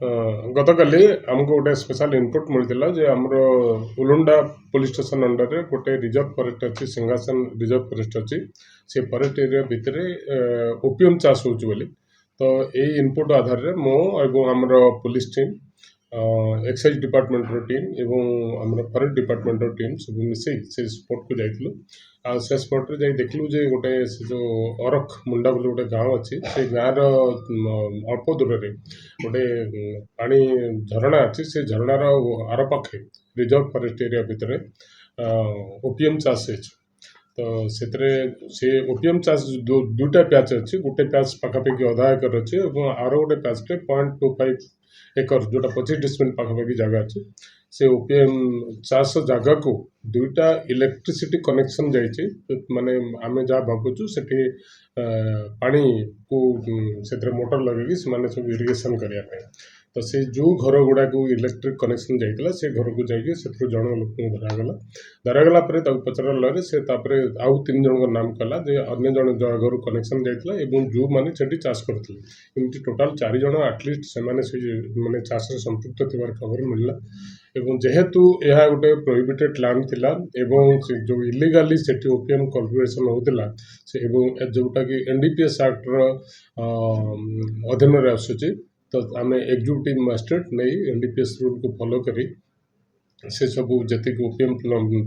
गतकाली आमको गोटे special input मिलता जे आमर उलुंडा पुलिस स्टेशन अंडर रे गोटे रिजर्व फॉरेस्ट अच्छी सिंहासन रिजर्व फॉरेस्ट अच्छी से फॉरेस्ट एरिया भितर ओपियम चाष हो तो यही इनपुट आधार रे मो एवं आमर police team excise department team एवं आमर फॉरेस्ट डिपार्टमेंट टीम सब मिसे से स्पॉट को जाइलु आ से स्पॉट रे जाई देखलु जे गोटे से जो अरख मुंडा बोली गोटे गाँव अच्छी से गाँव अल्प दूर रे गोटे पानी झरणा अच्छी से झरणार आर पाखे रिजर्व फॉरेस्ट एरिया भितर ओपियम चाष तो से ओपियम चाष दुईटा पैच अच्छी गोटे पैच पाखापाखि अधा एकर अच्छी और आर गोटे पैच 0.25 एकर जोटा 25 डिसमिल पाखापाखि जगह अच्छी से ओपिएम चाष जगह को दुईटा इलेक्ट्रिसिटी कनेक्शन जाइए माने आमे जहाँ भावुँ से पानी को से मोटर लगे सब इरिगेशन करने तो से जो घर गुड़ा को इलेक्ट्रिक कनेक्शन जाइए से घर को जाइए से जन लोक धरागला पचारे से आउ 3 जन नाम कला अन्य जन घर कनेक्शन जाइए जो मैंने से चाष करते एमती टोटाल 4 जन आटलिस्ट से माने चाष संपृक्त थी खबर मिलला एवं जेहेतु यह गोटे प्रोहिबिटेड लैंड थिला एवं जो इलीगाली से ओपियम कल्टिवेशन होता से जोटा कि एनडीपीएस एक्ट अधीन आसूँ तो आम एग्जीक्यूटिव मजिस्ट्रेट नहीं एनडीपीएस रूल को फॉलो करी से सब जी ओपियम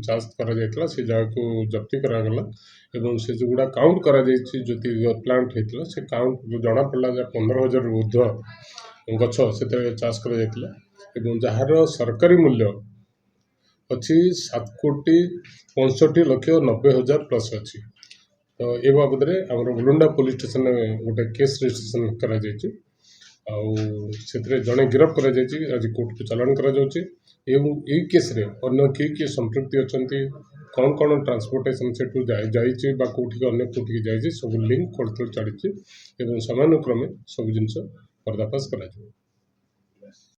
चाष करा से जगह को जब्ती करागला एवं से जो गुड़ा काउंट करा जी प्लांट होता से काउंट जना पड़ा 15,000 ऊर्ध्व गछ से चाष कर जार सरकारी मूल्य अच्छी 7,65,90,000 प्लस अच्छी तो ये बाबद आम उलुंडा पुलिस स्टेशन गोटे केस रजिस्ट्रेशन करा जड़े गिरफ कर आज कोर्ट को चालान कर केस रे अन्य किए संपृक्ति अच्छा कौन कौन ट्रांसपोर्टेशन से कौटी कौटी जाइए सब लिंक खोलतल चढ़ी समानुक्रमे सब जिन पर्दाफाश कर